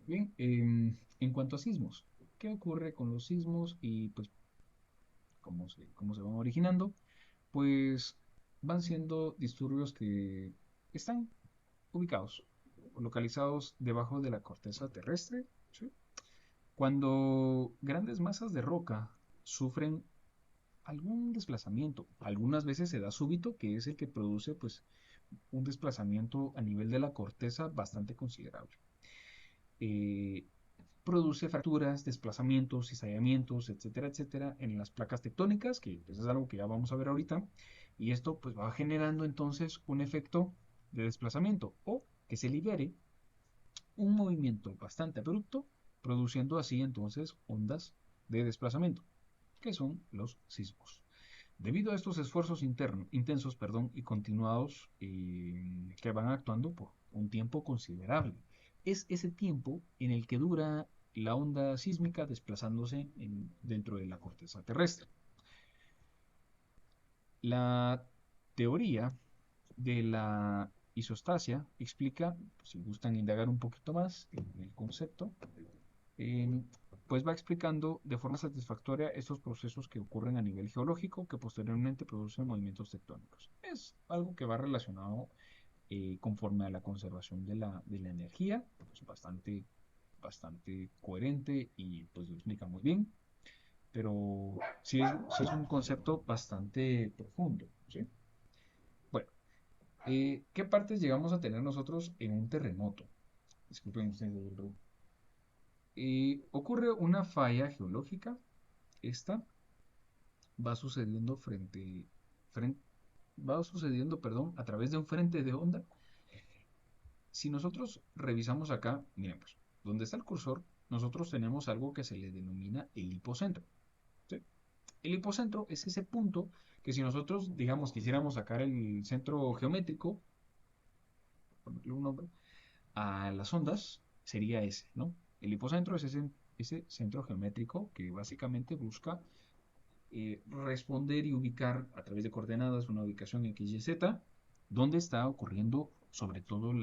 Bien, en cuanto a sismos, ¿qué ocurre con los sismos y pues cómo se van originando? Pues van siendo disturbios que están ubicados, localizados debajo de la corteza terrestre, ¿sí? Cuando grandes masas de roca sufren algún desplazamiento, algunas veces se da súbito, que es el que produce pues un desplazamiento a nivel de la corteza bastante considerable. Eh, Produce fracturas, desplazamientos, cizallamientos, etcétera, etcétera, en las placas tectónicas, que pues, es algo que ya vamos a ver ahorita, y esto pues va generando entonces un efecto de desplazamiento o que se libere un movimiento bastante abrupto, produciendo así entonces ondas de desplazamiento, que son los sismos. Debido a estos esfuerzos intensos y continuados que van actuando por un tiempo considerable, es ese tiempo en el que dura la onda sísmica desplazándose dentro de la corteza terrestre. La teoría de la isostasia explica, si gustan indagar un poquito más en el concepto, eh, pues va explicando de forma satisfactoria estos procesos que ocurren a nivel geológico que posteriormente producen movimientos tectónicos. Es algo que va relacionado conforme a la conservación de la energía, pues bastante coherente y pues lo explica muy bien, pero sí es un concepto bastante profundo, ¿sí? Bueno, ¿qué partes llegamos a tener nosotros en un terremoto? Disculpen ustedes, ocurre una falla geológica. Esta va sucediendo frente, va sucediendo, perdón, a través de un frente de onda. Si nosotros revisamos acá, miren pues, donde está el cursor, nosotros tenemos algo que se le denomina el hipocentro, ¿sí? El hipocentro es ese punto que si nosotros, digamos, quisiéramos sacar el centro geométrico, ponerle un nombre, a las ondas, sería ese, ¿no? El hipocentro es ese centro geométrico que básicamente busca responder y ubicar a través de coordenadas una ubicación X, Y, Z, donde está ocurriendo sobre todo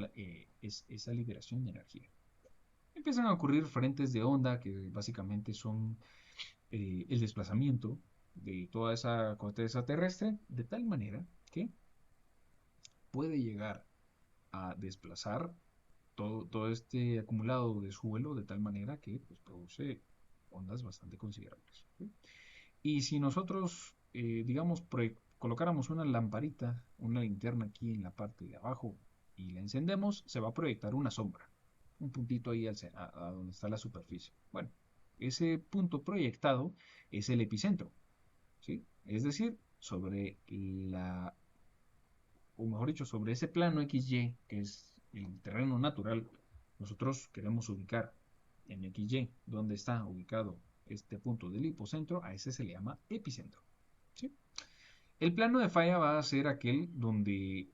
esa liberación de energía. Empiezan a ocurrir frentes de onda que básicamente son el desplazamiento de toda esa corteza terrestre de tal manera que puede llegar a desplazar todo este acumulado de suelo de tal manera que pues, produce ondas bastante considerables, ¿sí? Y si nosotros, digamos, colocáramos una lamparita, una linterna aquí en la parte de abajo y la encendemos, se va a proyectar una sombra, un puntito ahí a donde está la superficie. Bueno, ese punto proyectado es el epicentro, ¿sí? Es decir, o mejor dicho, sobre ese plano XY, que es el terreno natural, nosotros queremos ubicar en XY, donde está ubicado este punto del hipocentro, a ese se le llama epicentro, ¿sí? El plano de falla va a ser aquel donde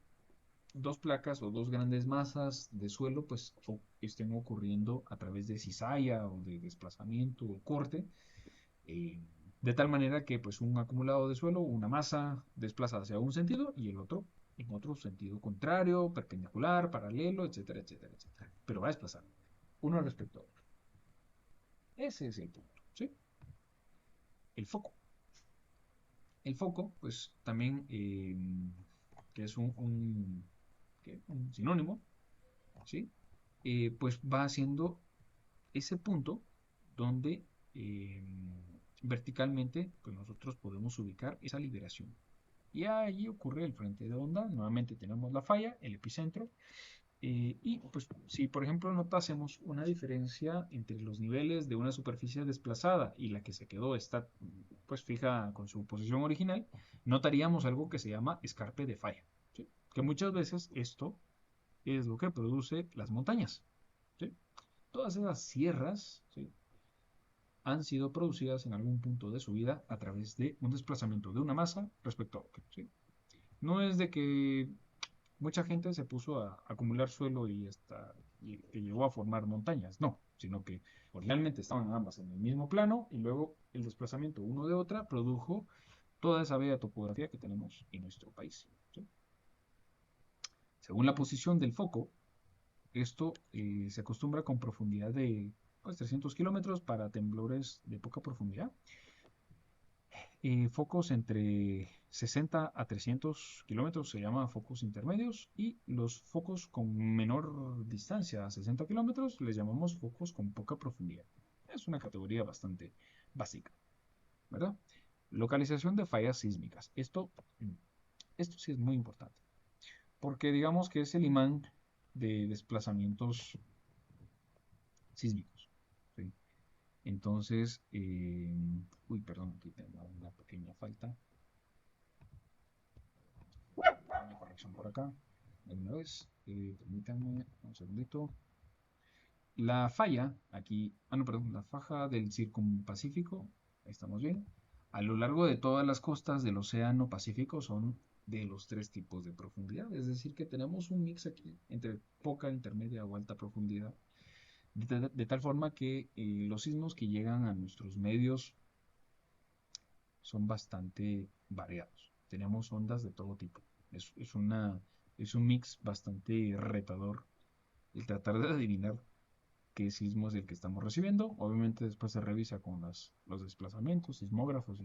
dos placas o dos grandes masas de suelo pues estén ocurriendo a través de cizalla o de desplazamiento o corte, eh, de tal manera que pues un acumulado de suelo, una masa desplaza hacia un sentido y el otro en otro sentido contrario, perpendicular, paralelo, etcétera, etcétera, etcétera. Pero va a desplazar uno respecto a otro. Ese es el punto, ¿sí? El foco. El foco, pues también, que es un sinónimo, ¿sí? Pues va haciendo ese punto donde verticalmente pues nosotros podemos ubicar esa liberación. Y ahí ocurre el frente de onda, nuevamente tenemos la falla, el epicentro, y pues si por ejemplo notásemos una diferencia entre los niveles de una superficie desplazada y la que se quedó está pues fija con su posición original, notaríamos algo que se llama escarpe de falla, ¿sí? Que muchas veces esto es lo que produce las montañas, ¿sí? Todas esas sierras, ¿sí?, han sido producidas en algún punto de su vida a través de un desplazamiento de una masa respecto a otra, ¿sí? No es de que mucha gente se puso a acumular suelo y que llegó a formar montañas, no, sino que originalmente estaban ambas en el mismo plano y luego el desplazamiento uno de otra produjo toda esa bella topografía que tenemos en nuestro país, ¿sí? Según la posición del foco, Esto se acostumbra con profundidad de pues, 300 kilómetros para temblores de poca profundidad. Focos entre 60 a 300 kilómetros se llaman focos intermedios y los focos con menor distancia a 60 kilómetros les llamamos focos con poca profundidad. Es una categoría bastante básica, ¿verdad? Localización de fallas sísmicas. Esto sí es muy importante porque digamos que es el imán de desplazamientos sísmicos. ¿Sí? Entonces, uy, perdón, aquí tengo una pequeña falta. Una corrección por acá. De una vez, permítanme un segundito. La falla, aquí, no, perdón, la faja del Circumpacífico, ahí estamos bien. A lo largo de todas las costas del Océano Pacífico son de los tres tipos de profundidad, es decir, que tenemos un mix aquí entre poca, intermedia o alta profundidad, de tal forma que los sismos que llegan a nuestros medios son bastante variados. Tenemos ondas de todo tipo. Es un mix bastante retador el tratar de adivinar qué sismo es el que estamos recibiendo. Obviamente después se revisa con los desplazamientos, sismógrafos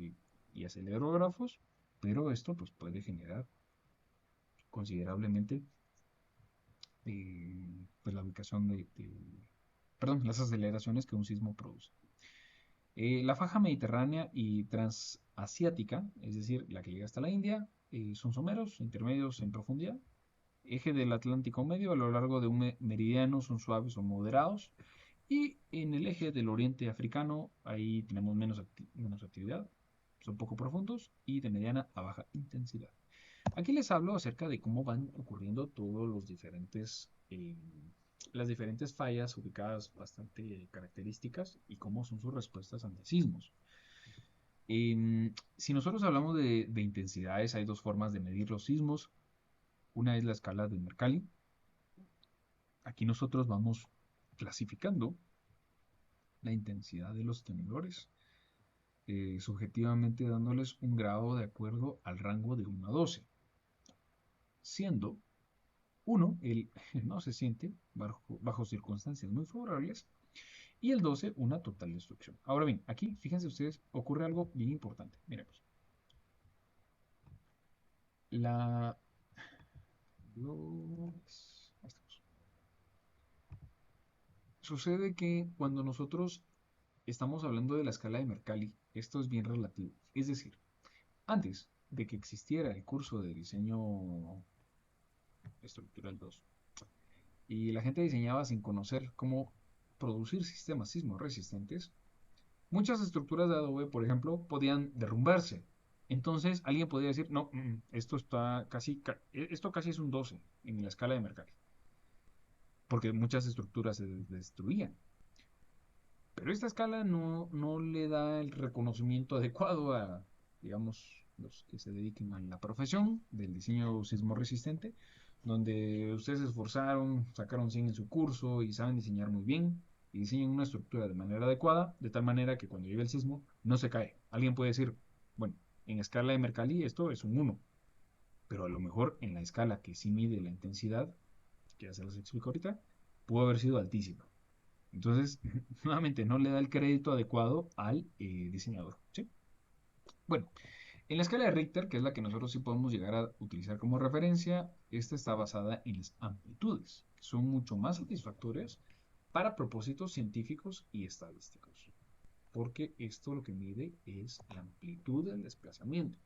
y acelerógrafos, pero esto pues, puede generar considerablemente pues, la ubicación perdón, las aceleraciones que un sismo produce. La faja mediterránea y transasiática, es decir, la que llega hasta la India, son someros, intermedios en profundidad. Eje del Atlántico medio, a lo largo de un meridiano, son suaves o moderados. Y en el eje del oriente africano, ahí tenemos menos actividad, son poco profundos y de mediana a baja intensidad. Aquí les hablo acerca de cómo van ocurriendo todos los diferentes las diferentes fallas ubicadas bastante características y cómo son sus respuestas ante sismos. Si nosotros hablamos de intensidades, hay dos formas de medir los sismos. Una es la escala de Mercalli. Aquí nosotros vamos clasificando la intensidad de los temblores, subjetivamente dándoles un grado de acuerdo al rango de 1 a 12, siendo 1 el no se siente bajo circunstancias muy favorables y el 12 una total destrucción. Ahora bien, aquí fíjense ustedes, ocurre algo bien importante. Miremos. La... Sucede que cuando nosotros estamos hablando de la escala de Mercalli, esto es bien relativo. Es decir, antes de que existiera el curso de diseño estructural 2 y la gente diseñaba sin conocer cómo producir sistemas sismo resistentes, muchas estructuras de adobe, por ejemplo, podían derrumbarse. Entonces alguien podría decir, no, esto está esto casi es un 12 en la escala de Mercalli, porque muchas estructuras se destruían. Pero esta escala no le da el reconocimiento adecuado a, digamos, los que se dediquen a la profesión del diseño sismo resistente, donde ustedes se esforzaron, sacaron 100 en su curso y saben diseñar muy bien y diseñan una estructura de manera adecuada, de tal manera que cuando llegue el sismo no se cae. Alguien puede decir, bueno, en escala de Mercalli esto es un 1, pero a lo mejor en la escala que sí mide la intensidad, que ya se los explico ahorita, pudo haber sido altísima. Entonces, nuevamente, no le da el crédito adecuado al diseñador. ¿Sí? Bueno, en la escala de Richter, que es la que nosotros sí podemos llegar a utilizar como referencia, esta está basada en las amplitudes, que son mucho más satisfactorias para propósitos científicos y estadísticos. Porque esto lo que mide es la amplitud del desplazamiento.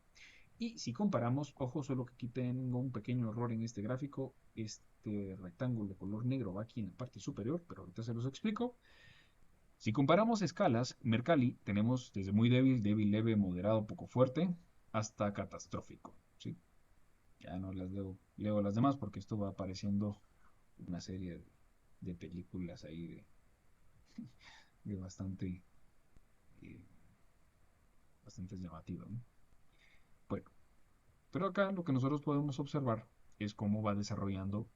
Y si comparamos, ojo, solo que aquí tengo un pequeño error en este gráfico, este rectángulo de color negro va aquí en la parte superior, pero ahorita se los explico. Si comparamos escalas, Mercalli tenemos desde muy débil, débil, leve, moderado, poco fuerte, hasta catastrófico. ¿Sí? Ya no las leo las demás porque esto va apareciendo una serie de películas ahí de eh, bastante llamativas, ¿no? Bueno, pero acá lo que nosotros podemos observar es cómo va desarrollando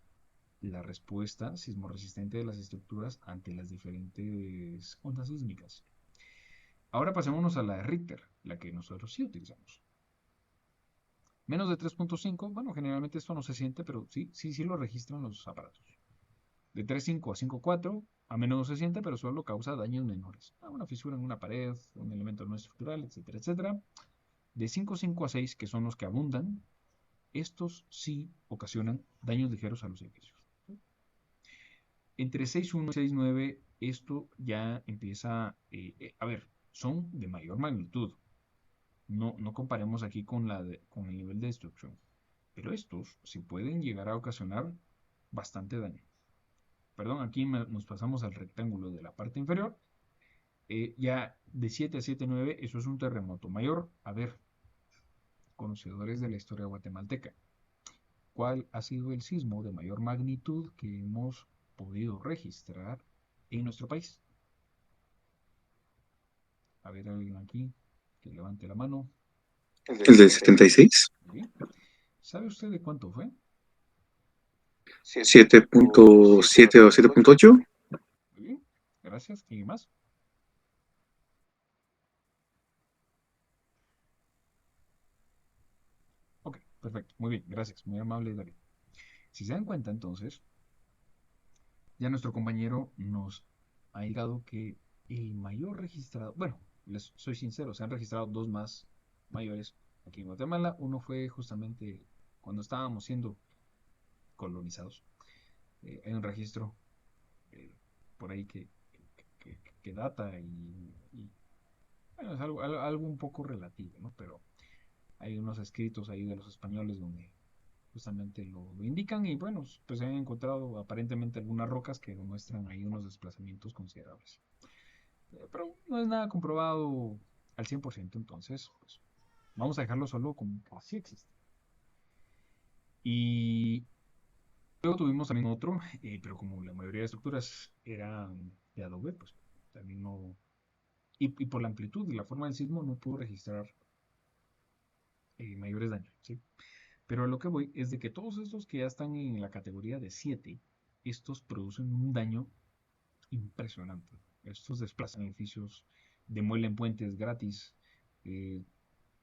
la respuesta sismorresistente de las estructuras ante las diferentes ondas sísmicas. Ahora pasémonos a la de Richter, la que nosotros sí utilizamos. Menos de 3.5, bueno, generalmente esto no se siente, pero sí lo registran los aparatos. De 3.5 a 5.4 a menudo se siente, pero solo causa daños menores. Una fisura en una pared, un elemento no estructural, etcétera, etcétera. De 5.5 a 6, que son los que abundan, estos sí ocasionan daños ligeros a los edificios. Entre 6.1 y 6.9, esto ya empieza, a ver, son de mayor magnitud. No comparemos aquí con el nivel de destrucción. Pero estos sí pueden llegar a ocasionar bastante daño. Perdón, aquí nos pasamos al rectángulo de la parte inferior. Ya de 7 a 7.9, eso es un terremoto mayor. A ver, conocedores de la historia guatemalteca, ¿cuál ha sido el sismo de mayor magnitud que hemos podido registrar en nuestro país? A ver, alguien aquí que levante la mano. El del 76, ¿Sí? ¿Sabe usted de cuánto fue? 7.7 o 7.8. Muy bien, gracias. ¿Quién más? Ok, perfecto. Muy bien, gracias. Muy amable, David. Si se dan cuenta, entonces, ya nuestro compañero nos ha indicado que el mayor registrado, bueno, les soy sincero, se han registrado dos más mayores aquí en Guatemala. Uno fue justamente cuando estábamos siendo colonizados. Hay un registro eh, por ahí que data y, bueno, es algo un poco relativo, ¿no? Pero hay unos escritos ahí de los españoles donde justamente lo indican y bueno, pues se han encontrado aparentemente algunas rocas que muestran ahí unos desplazamientos considerables. Pero no es nada comprobado al 100%, entonces pues, vamos a dejarlo solo como que sí existe. Y luego tuvimos también otro, pero como la mayoría de estructuras eran de adobe, pues también no... Y por la amplitud y la forma del sismo no pudo registrar mayores daños, ¿sí? Pero a lo que voy es de que todos estos que ya están en la categoría de 7, estos producen un daño impresionante. Estos desplazan edificios, demuelen puentes gratis, eh,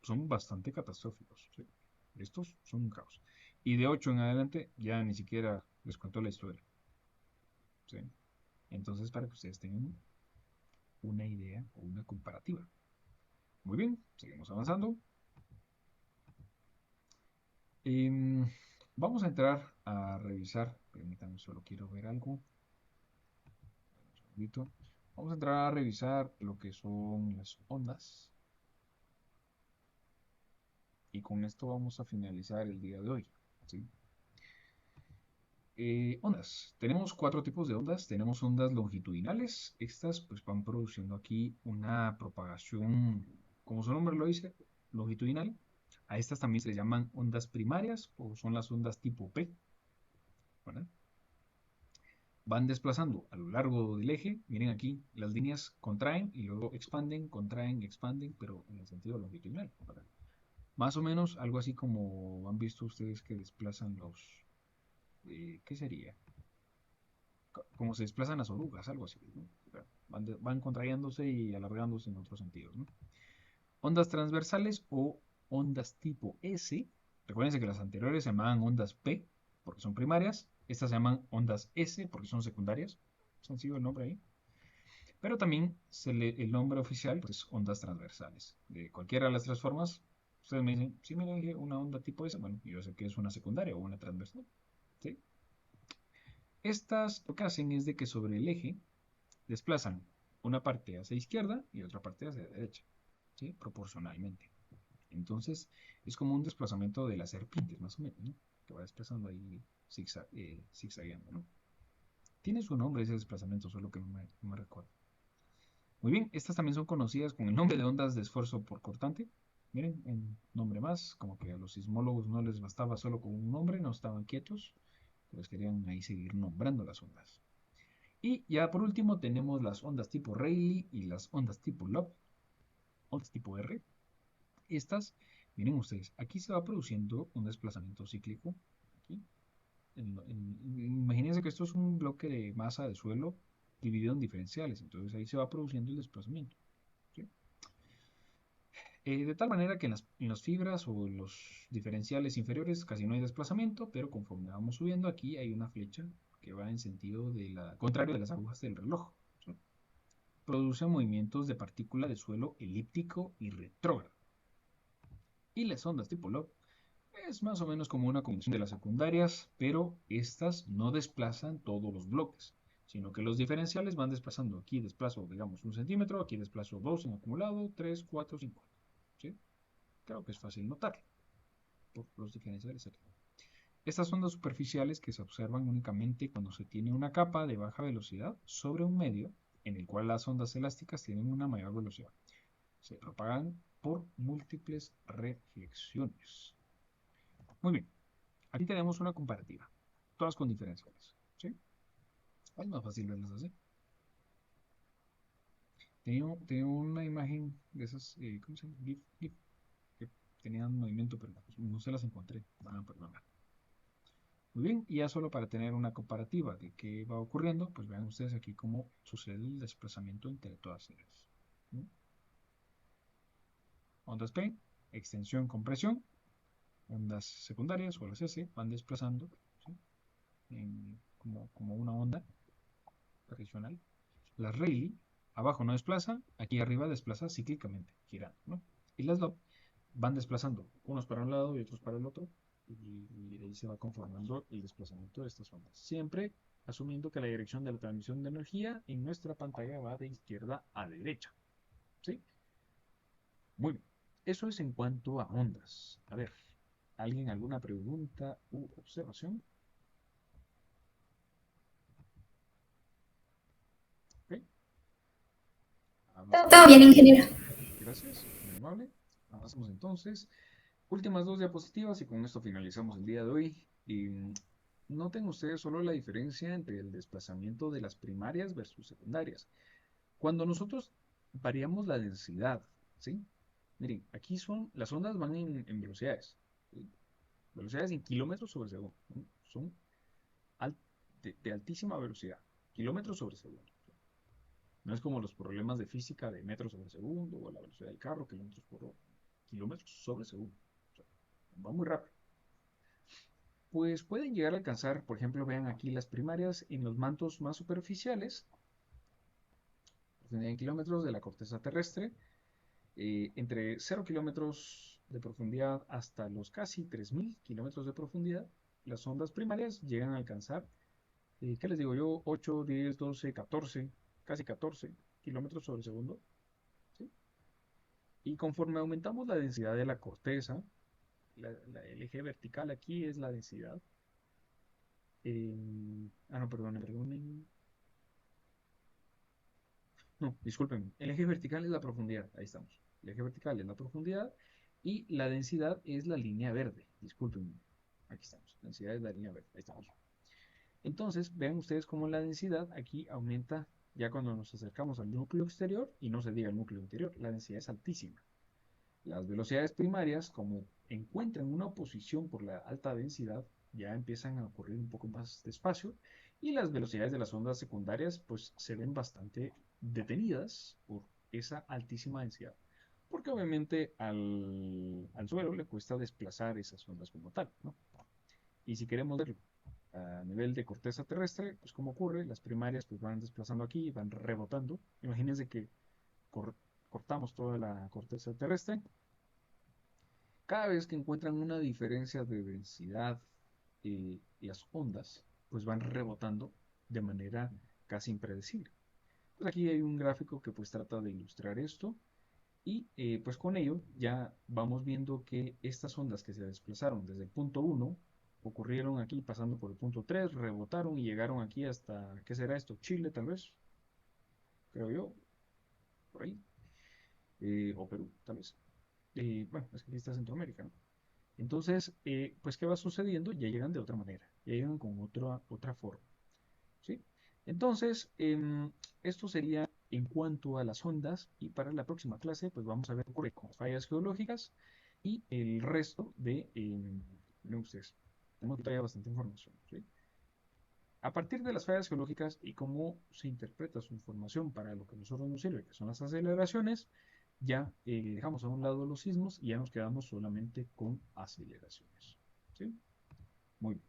son bastante catastróficos. ¿Sí? Estos son un caos. Y de 8 en adelante ya ni siquiera les cuento la historia. ¿Sí? Entonces, para que ustedes tengan una idea o una comparativa. Muy bien, seguimos avanzando. Em, Vamos a entrar a revisar. Permítanme, solo quiero ver algo. Un segundito. Vamos a entrar a revisar lo que son las ondas. Y con esto vamos a finalizar el día de hoy. ¿Sí? Ondas. Tenemos cuatro tipos de ondas. Tenemos ondas longitudinales. Estas pues van produciendo aquí una propagación, como su nombre lo dice, longitudinal. A estas también se les llaman ondas primarias o son las ondas tipo P. ¿Verdad? Van desplazando a lo largo del eje. Miren aquí, las líneas contraen y luego expanden, expanden, pero en el sentido longitudinal. ¿Verdad? Más o menos algo así como han visto ustedes que desplazan los... ¿qué sería? Como se desplazan las orugas, algo así. ¿No? Van contrayéndose y alargándose en otros sentidos. ¿No? Ondas transversales o ondas tipo S. Recuerden que las anteriores se llamaban ondas P porque son primarias. Estas se llaman ondas S porque son secundarias. Sencillo el nombre ahí. Pero también el nombre oficial pues, es ondas transversales. De cualquiera de las tres formas, ustedes me dicen, si me dije una onda tipo S, bueno, yo sé que es una secundaria o una transversal. ¿Sí? Estas lo que hacen es de que sobre el eje desplazan una parte hacia izquierda y otra parte hacia derecha, ¿sí? Proporcionalmente. Entonces, es como un desplazamiento de las serpientes, más o menos, ¿no? Que va desplazando ahí zigzagueando, ¿no? Tiene su nombre ese desplazamiento, solo que no me recuerdo. Muy bien, estas también son conocidas con el nombre de ondas de esfuerzo por cortante. Miren, un nombre más, como que a los sismólogos no les bastaba solo con un nombre, no estaban quietos, pues querían ahí seguir nombrando las ondas. Y ya por último tenemos las ondas tipo Rayleigh y las ondas tipo Love, ondas tipo R. Estas, miren ustedes, aquí se va produciendo un desplazamiento cíclico. Aquí. Imagínense que esto es un bloque de masa de suelo dividido en diferenciales, entonces ahí se va produciendo el desplazamiento. ¿Sí? De tal manera que en las fibras o en los diferenciales inferiores casi no hay desplazamiento, pero conforme vamos subiendo aquí hay una flecha que va en sentido contrario de las agujas del reloj. ¿Sí? Produce movimientos de partícula de suelo elíptico y retrógrado. Y las ondas tipo Love es más o menos como una combinación de las secundarias, pero estas no desplazan todos los bloques, sino que los diferenciales van desplazando. Aquí desplazo, digamos, 1 centímetro, aquí desplazo 2 en acumulado, 3, 4, 5. ¿Sí? Creo que es fácil notarlo por los diferenciales aquí. Estas ondas superficiales que se observan únicamente cuando se tiene una capa de baja velocidad sobre un medio en el cual las ondas elásticas tienen una mayor velocidad. Se propagan por múltiples reflexiones. Muy bien, aquí tenemos una comparativa, todas con diferenciales. ¿Sí? Es más fácil verlas así. Tenía una imagen de esas, ¿cómo se llama? GIF, que tenían movimiento, pero no se las encontré. Van a perdonar. Muy bien, y ya solo para tener una comparativa de qué va ocurriendo, pues vean ustedes aquí cómo sucede el desplazamiento entre todas ellas. ¿Sí? Ondas P, extensión, compresión, ondas secundarias o las S van desplazando, ¿sí? como una onda tradicional. Las Rayleigh abajo no desplaza, aquí arriba desplaza cíclicamente, girando, ¿no? Y las Love van desplazando, unos para un lado y otros para el otro, y ahí se va conformando el desplazamiento de estas ondas. Siempre asumiendo que la dirección de la transmisión de energía en nuestra pantalla va de izquierda a derecha. ¿Sí? Muy bien. Eso es en cuanto a ondas. A ver, ¿alguien alguna pregunta u observación? ¿Ok? Todo Avanzamos. bien, ingeniero. Gracias, muy amable. Avanzamos entonces. Últimas dos diapositivas y con esto finalizamos el día de hoy. Y noten ustedes solo la diferencia entre el desplazamiento de las primarias versus secundarias. Cuando nosotros variamos la densidad, ¿sí? Miren, aquí las ondas van en velocidades, ¿sí? Velocidades en kilómetros sobre segundo, ¿no? Son al- de altísima velocidad, kilómetros sobre segundo. No es como los problemas de física de metros sobre segundo o la velocidad del carro, kilómetros por hora, kilómetros sobre segundo. O sea, va muy rápido. Pues pueden llegar a alcanzar, por ejemplo, vean aquí las primarias en los mantos más superficiales, en kilómetros de la corteza terrestre, entre 0 kilómetros de profundidad hasta los casi 3000 kilómetros de profundidad. Las ondas primarias llegan a alcanzar, ¿qué les digo yo? 8, 10, 12, 14, casi 14 kilómetros sobre segundo. ¿Sí? Y conforme aumentamos la densidad de la corteza, el eje vertical aquí es la densidad. No, perdonen. No, disculpen. El eje vertical es la profundidad. Ahí estamos. El eje vertical es la profundidad y la densidad es la línea verde. Disculpen. Aquí estamos. La densidad es la línea verde. Ahí estamos. Entonces, vean ustedes cómo la densidad aquí aumenta ya cuando nos acercamos al núcleo exterior y no se diga el núcleo interior. La densidad es altísima. Las velocidades primarias, como encuentran una oposición por la alta densidad, ya empiezan a ocurrir un poco más despacio y las velocidades de las ondas secundarias pues se ven bastante detenidas por esa altísima densidad, porque obviamente al suelo le cuesta desplazar esas ondas como tal, ¿no? Y si queremos verlo a nivel de corteza terrestre, pues como ocurre, las primarias pues van desplazando aquí, van rebotando. Imagínense que cor cortamos toda la corteza terrestre. Cada vez que encuentran una diferencia de densidad, las ondas pues van rebotando de manera casi impredecible. Pues aquí hay un gráfico que pues trata de ilustrar esto y pues con ello ya vamos viendo que estas ondas que se desplazaron desde el punto 1 ocurrieron aquí pasando por el punto 3, rebotaron y llegaron aquí hasta, ¿qué será esto? Chile tal vez, creo yo, por ahí, o Perú tal vez. Bueno, es que aquí está Centroamérica, ¿no? Entonces, pues, ¿qué va sucediendo? Ya llegan de otra manera, ya llegan con otra forma, ¿sí? Entonces, esto sería en cuanto a las ondas y para la próxima clase, pues vamos a ver qué ocurre con fallas geológicas y el resto de, miren ustedes, tenemos todavía bastante información, ¿sí? A partir de las fallas geológicas y cómo se interpreta su información para lo que a nosotros nos sirve, que son las aceleraciones, ya dejamos a un lado los sismos y ya nos quedamos solamente con aceleraciones. ¿Sí? Muy bien.